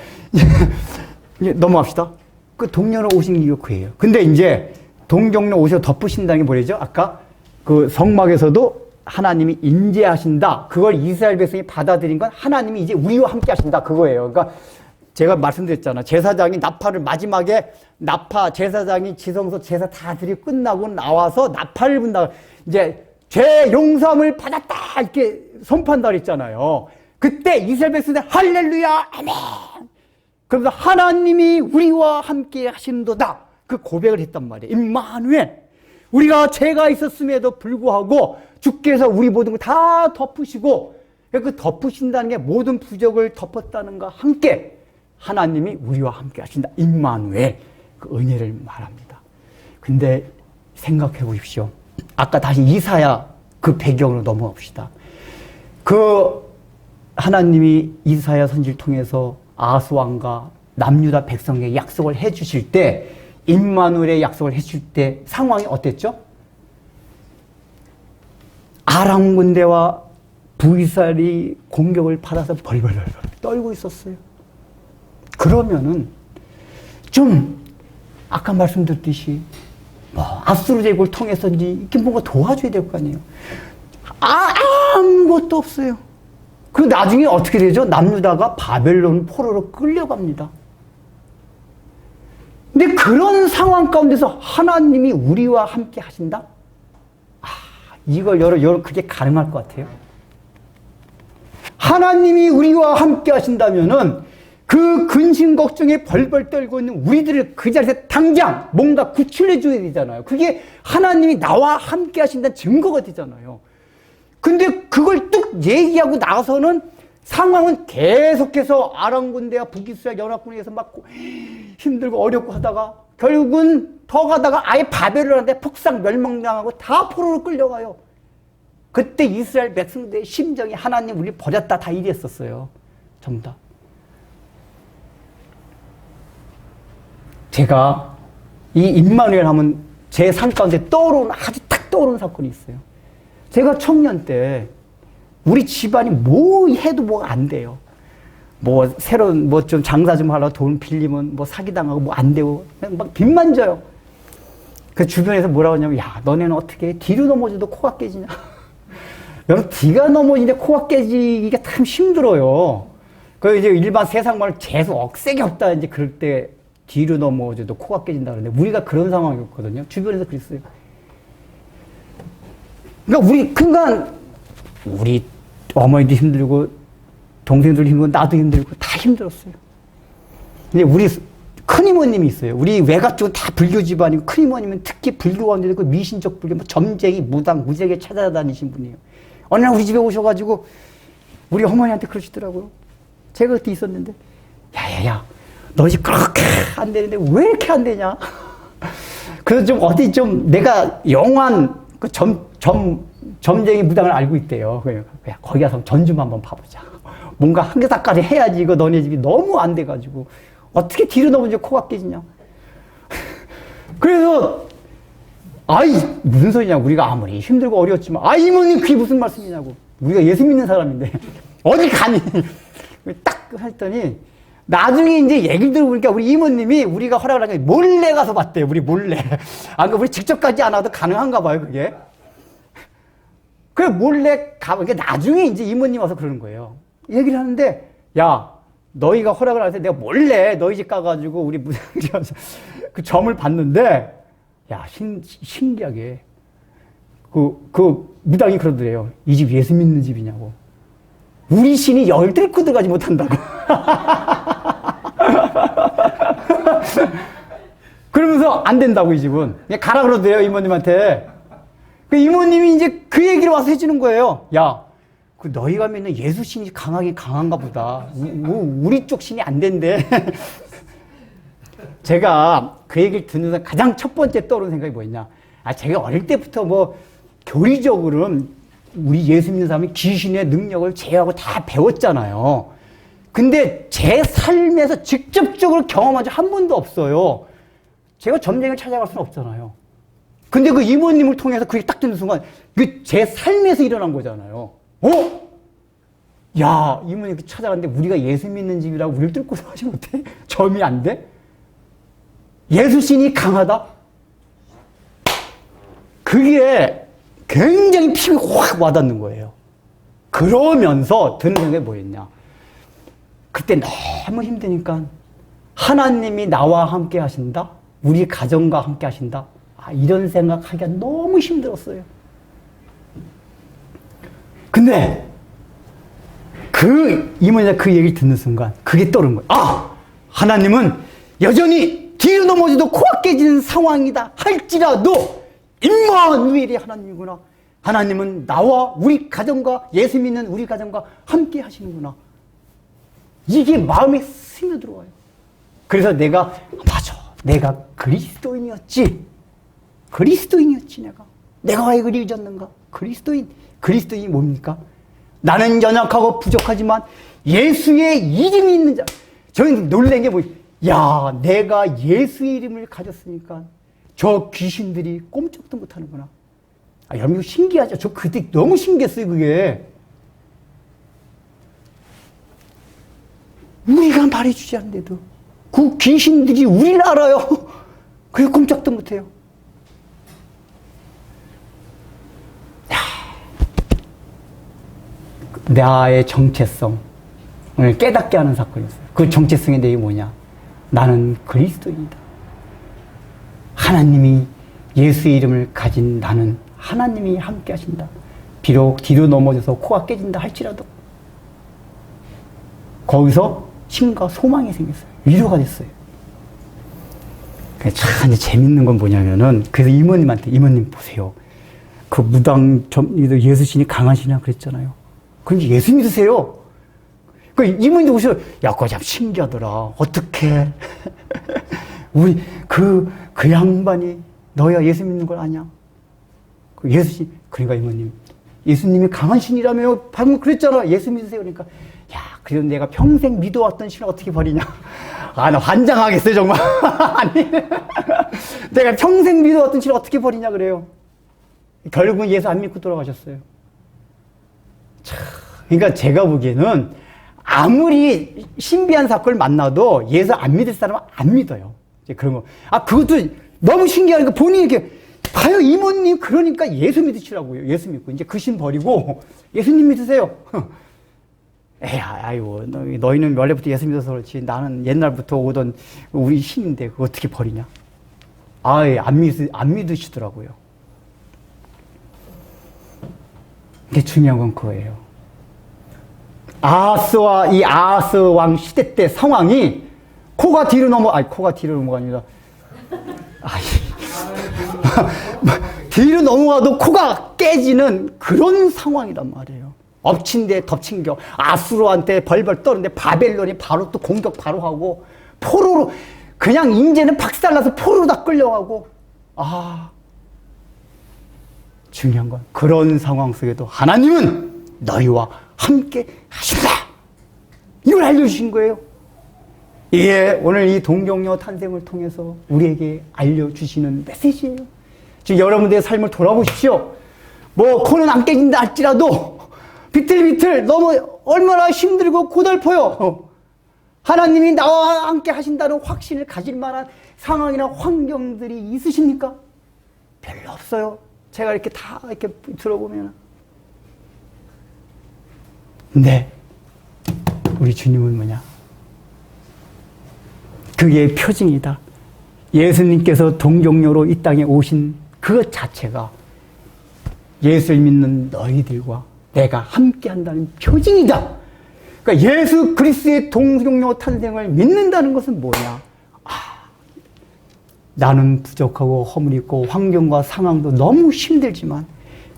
이제 넘어갑시다. 그 동정녀로 오신 이유가 그예요. 근데 이제 동정녀 오셔서 덮으신다는 게 뭐죠? 아까 그 성막에서도 하나님이 임재하신다. 그걸 이스라엘 백성이 받아들인 건 하나님이 이제 우리와 함께 하신다. 그거예요. 그러니까 제가 말씀드렸잖아요. 제사장이 나팔을 마지막에 제사장이 지성소 제사 다 드리고 끝나고 나와서 나팔을 분다. 이제 죄 용서함을 받았다 이렇게 선포한다 그랬잖아요. 그때 이스라엘 백성들 할렐루야 아멘. 그러면서 하나님이 우리와 함께 하신도다. 그 고백을 했단 말이에요. 임마누엘. 우리가 죄가 있었음에도 불구하고 주께서 우리 모든 걸 다 덮으시고 그 덮으신다는 게 모든 부적을 덮었다는 것과 함께 하나님이 우리와 함께 하신다. 임마누엘. 그 은혜를 말합니다. 근데 생각해 보십시오. 아까 다시 이사야 그 배경으로 넘어갑시다. 그 하나님이 이사야 선지를 통해서 아수왕과 남유다 백성에게 약속을 해주실 때, 임마누엘의 약속을 해줄 때 상황이 어땠죠? 아람 군대와 북이스라엘이 공격을 받아서 벌벌벌 떨고 있었어요. 그러면은 좀 아까 말씀드렸듯이 압수르 제국을 통해서인지 이렇게 뭔가 도와줘야 될 거 아니에요. 아무것도 없어요. 그리고 나중에 어떻게 되죠? 남유다가 바벨론 포로로 끌려갑니다. 근데 그런 상황 가운데서 하나님이 우리와 함께 하신다? 이걸 여러분 그게 가능할 것 같아요. 하나님이 우리와 함께 하신다면은 그 근심 걱정에 벌벌 떨고 있는 우리들을 그 자리에서 당장 뭔가 구출해 줘야 되잖아요. 그게 하나님이 나와 함께 하신다는 증거가 되잖아요. 근데 그걸 뚝 얘기하고 나서는 상황은 계속해서 아람 군대와 북이스라엘 연합군에서 막 힘들고 어렵고 하다가 결국은 더 가다가 아예 바벨론한테 폭삭 멸망당하고 다 포로로 끌려가요. 그때 이스라엘 백성들의 심정이 하나님 우리 버렸다 다 이랬었어요. 전부 다. 제가 이 임마누엘 하면 제 삶 가운데 떠오르는 아주 탁 떠오르는 사건이 있어요. 제가 청년 때 우리 집안이 뭐 해도 뭐가 안 돼요. 뭐 새로운 뭐 좀 장사 좀 하려고 돈 빌리면 뭐 사기당하고 뭐 안 되고 그냥 막 빚만 져요. 그 주변에서 뭐라고 하냐면 야 너네는 어떻게 뒤로 넘어져도 코가 깨지냐. 여러분 뒤가 넘어지는데 코가 깨지기가 참 힘들어요. 그 이제 일반 세상 말로 재수 억세게 없다 이제 그럴 때 뒤로 넘어져도 코가 깨진다 그러는데 우리가 그런 상황이었거든요. 주변에서 그랬어요. 그러니까 우리 어머니도 힘들고 동생들도 힘들고 나도 힘들고 다 힘들었어요. 근데 우리 큰 이모님이 있어요. 우리 외가 쪽은 다 불교 집안이고 큰 이모님은 특히 불교 가운데도 그 미신적 불교, 뭐 점쟁이, 무당, 무지하게 찾아다니신 분이에요. 어느 날 우리 집에 오셔가지고 우리 어머니한테 그러시더라고요. 제가 그때 있었는데 야야야 너 집 그렇게 안 되는데 왜 이렇게 안 되냐. 그래서 좀 어디 좀 내가 영한 그 점쟁이 무당을 알고 있대요. 그냥 거기 가서 전 좀 한번 봐보자. 뭔가 한 개사까지 해야지 이거 너네 집이 너무 안 돼가지고 어떻게 뒤로 넘어져 코가 깨지냐. 그래서 아이 무슨 소리냐 우리가 아무리 힘들고 어려웠지만 이모님 그게 무슨 말씀이냐고 우리가 예수 믿는 사람인데 어디 가니. 딱 했더니 나중에 이제 얘기를 들어보니까 우리 이모님이 우리가 허락을 하니까 몰래 가서 봤대요. 우리 몰래. 그러니까 우리 직접 가지 않아도 가능한가 봐요 그게. 그래 몰래 가보니까 나중에 이제 이모님 와서 그러는 거예요. 얘기를 하는데 야 너희가 허락을 할 때 내가 몰래 너희 집 가가지고 우리 무당집 와서 그 점을 봤는데 야 신기하게 그 무당이 그러더래요. 이 집 예수 믿는 집이냐고. 우리 신이 열 뚫고 들어가지 못한다고. 그러면서 안 된다고 이 집은. 그냥 가라 그러대요 이모님한테. 그 이모님이 이제 그 얘기를 와서 해주는 거예요. 야, 그 너희가 믿는 예수 신이 강한가 보다. 우리 쪽 신이 안 된대. 제가 그 얘기를 듣는 순간 가장 첫 번째 떠오르는 생각이 뭐였냐. 제가 어릴 때부터 뭐 교리적으로는 우리 예수 믿는 사람이 귀신의 능력을 제어하고 다 배웠잖아요. 근데 제 삶에서 직접적으로 경험한 적 한 번도 없어요. 제가 점쟁이를 찾아갈 수는 없잖아요. 근데 그 이모님을 통해서 그게 딱 듣는 순간 그 제 삶에서 일어난 거잖아요. 야, 이모님 찾아갔는데 우리가 예수 믿는 집이라고 우리를 뚫고 나가지 못해? 점이 안 돼? 예수신이 강하다? 그게 굉장히 피가 확 와닿는 거예요. 그러면서 드는 생각이 뭐였냐. 그때 너무 힘드니까 하나님이 나와 함께 하신다? 우리 가정과 함께 하신다? 이런 생각하기가 너무 힘들었어요. 근데 그 이모니가 그 얘기를 듣는 순간 그게 떠오른 거예요. 하나님은 여전히 뒤로 넘어져도 코가 깨지는 상황이다 할지라도 임마누엘이 하나님이구나. 하나님은 나와 우리 가정과 예수 믿는 우리 가정과 함께 하시는구나. 이게 마음에 스며들어와요. 그래서 맞아. 내가 그리스도인이었지 내가. 내가 왜 그리 잊었는가? 그리스도인이 뭡니까? 나는 연약하고 부족하지만 예수의 이름이 있는 자. 저는 놀란 게 야, 내가 예수의 이름을 가졌으니까 저 귀신들이 꼼짝도 못하는구나. 여러분, 신기하죠? 저 그때 너무 신기했어요, 그게. 우리가 말해주지 않는데도 그 귀신들이 우리를 알아요. 그게 꼼짝도 못해요. 나의 정체성을 깨닫게 하는 사건이었어요. 그 정체성의 내용이 뭐냐? 나는 그리스도인이다. 하나님이 예수의 이름을 가진 나는 하나님이 함께 하신다. 비록 뒤로 넘어져서 코가 깨진다 할지라도 거기서 힘과 소망이 생겼어요. 위로가 됐어요. 참 재밌는 건 뭐냐면은 그래서 이모님한테 이모님 보세요. 그 무당 예수 신이 강하시냐 그랬잖아요. 그런데 예수 믿으세요. 그 이모님도 오셔. 야, 그거 참 신기하더라. 어떻게 우리 그 양반이 너야 예수 믿는 걸 아냐? 그 예수 신 그러니까 이모님 예수님이 강한 신이라며 방금 그랬잖아. 예수 믿으세요. 그러니까 야, 그래도 내가 평생 믿어왔던 신을 어떻게 버리냐? 나 환장하겠어요, 정말. 아니, 내가 평생 믿어왔던 신을 어떻게 버리냐 그래요. 결국은 예수 안 믿고 돌아가셨어요. 참, 그러니까 제가 보기에는 아무리 신비한 사건을 만나도 예수 안 믿을 사람은 안 믿어요. 이제 그런 거. 그것도 너무 신기하니까 본인이 이렇게 봐요, 이모님. 그러니까 예수 믿으시라고요. 예수 믿고 이제 그 신 버리고 예수님 믿으세요. 아이고, 너희는 원래부터 예수 믿어서 그렇지. 나는 옛날부터 오던 우리 신인데 그거 어떻게 버리냐? 안 믿으시더라고요. 이게 중요한 건 그거예요. 아하스 왕 시대 때 상황이 코가 뒤로 넘어가니다. 뒤로 넘어가도 코가 깨지는 그런 상황이란 말이에요. 엎친 데 덮친 격. 아수르한테 벌벌 떠는데 바벨론이 바로 또 공격 바로 하고 포로로 그냥 인제는 박살나서 포로로 다 끌려가고. 중요한 건 그런 상황 속에도 하나님은 너희와 함께 하신다. 이걸 알려주신 거예요. 이게 오늘 이 동정녀 탄생을 통해서 우리에게 알려주시는 메시지예요. 지금 여러분들의 삶을 돌아보십시오. 코는 안 깨진다 할지라도 비틀비틀 너무 얼마나 힘들고 고달퍼요. 하나님이 나와 함께 하신다는 확신을 가질 만한 상황이나 환경들이 있으십니까? 별로 없어요. 제가 이렇게 다 이렇게 들어보면. 근데 우리 주님은 뭐냐? 그게 표징이다. 예수님께서 동정녀로 이 땅에 오신 그 자체가 예수를 믿는 너희들과 내가 함께 한다는 표징이다. 그러니까 예수 그리스도의 동정녀 탄생을 믿는다는 것은 뭐냐? 나는 부족하고 허물있고 환경과 상황도 너무 힘들지만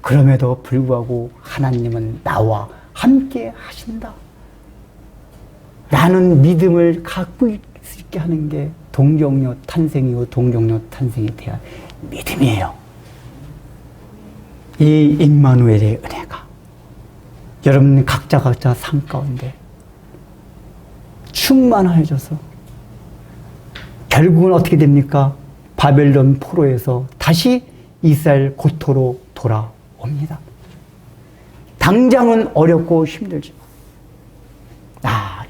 그럼에도 불구하고 하나님은 나와 함께 하신다. 라는 믿음을 갖고 있게 하는 게 동정녀 탄생이고 동정녀 탄생에 대한 믿음이에요. 이 임마누엘의 은혜가 여러분 각자 삶 가운데 충만해져서 결국은 어떻게 됩니까? 바벨론 포로에서 다시 이스라엘 고토로 돌아옵니다. 당장은 어렵고 힘들지만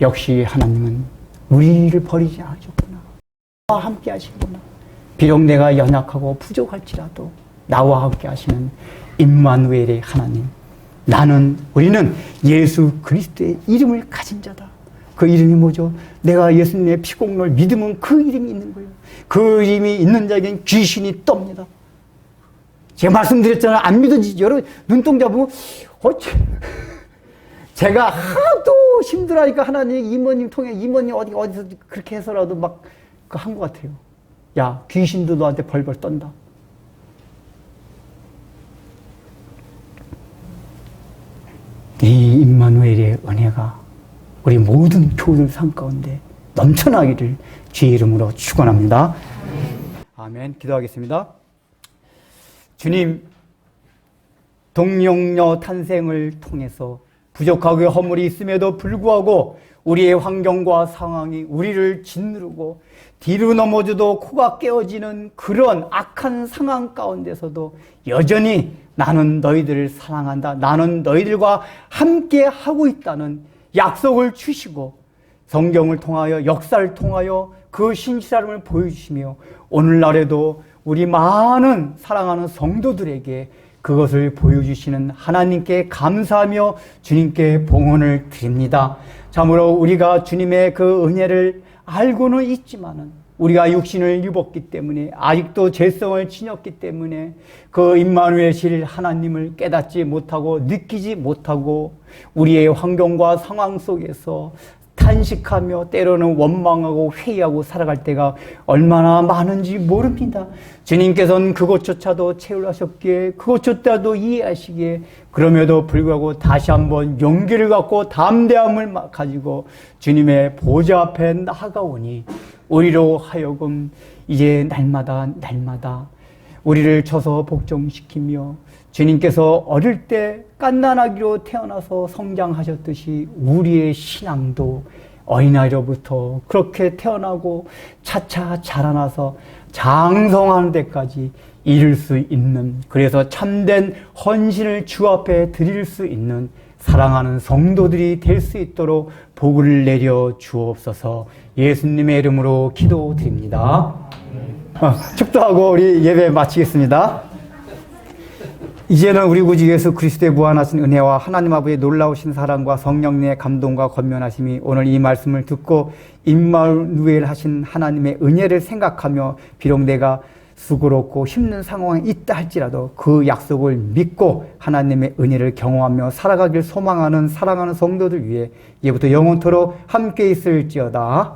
역시 하나님은 우리를 버리지 않으셨구나. 나와 함께 하시구나. 비록 내가 연약하고 부족할지라도 나와 함께 하시는 임마누엘의 하나님. 우리는 예수 그리스도의 이름을 가진 자다. 그 이름이 뭐죠? 내가 예수님의 피공로를 믿으면 그 이름이 있는 거예요. 그 이름이 있는 자에겐 귀신이 떱니다. 제가 말씀드렸잖아요. 안 믿어지지. 여러분 눈동자 보고 제가 하도 힘들어하니까 하나님 이모님 통해 이모님 어디서 그렇게 해서라도 막 한 것 같아요. 야, 귀신도 너한테 벌벌 떤다. 이 임마누엘의 은혜가 우리 모든 교우들 삶 가운데 넘쳐나기를 주의 이름으로 축원합니다. 아멘. 기도하겠습니다. 주님, 동정녀 탄생을 통해서 부족하고 허물이 있음에도 불구하고 우리의 환경과 상황이 우리를 짓누르고 뒤로 넘어져도 코가 깨어지는 그런 악한 상황 가운데서도 여전히 나는 너희들을 사랑한다. 나는 너희들과 함께 하고 있다는 약속을 주시고 성경을 통하여 역사를 통하여 그 신실함을 보여주시며 오늘날에도 우리 많은 사랑하는 성도들에게 그것을 보여주시는 하나님께 감사하며 주님께 봉헌을 드립니다. 참으로 우리가 주님의 그 은혜를 알고는 있지만은 우리가 육신을 입었기 때문에 아직도 죄성을 지녔기 때문에 그 임마누엘 실 하나님을 깨닫지 못하고 느끼지 못하고 우리의 환경과 상황 속에서 탄식하며 때로는 원망하고 회의하고 살아갈 때가 얼마나 많은지 모릅니다. 주님께서는 그것조차도 체험하셨기에 그것조차도 이해하시기에 그럼에도 불구하고 다시 한번 용기를 갖고 담대함을 가지고 주님의 보좌 앞에 나아가오니 우리로 하여금 이제 날마다 우리를 쳐서 복종시키며 주님께서 어릴 때 갓난아기로 태어나서 성장하셨듯이 우리의 신앙도 어린아이로부터 그렇게 태어나고 차차 자라나서 장성하는 데까지 이룰 수 있는, 그래서 참된 헌신을 주 앞에 드릴 수 있는 사랑하는 성도들이 될 수 있도록 복을 내려 주옵소서. 예수님의 이름으로 기도드립니다. 축도하고 우리 예배 마치겠습니다. 이제는 우리 구주 예수 그리스도의 무한하신 은혜와 하나님 아버지의 놀라우신 사랑과 성령님의 감동과 권면하심이 오늘 이 말씀을 듣고 임마누엘 하신 하나님의 은혜를 생각하며 비록 내가 수고롭고 힘든 상황에 있다 할지라도 그 약속을 믿고 하나님의 은혜를 경험하며 살아가길 소망하는 사랑하는 성도들 위해 이제부터 영원토록 함께 있을지어다.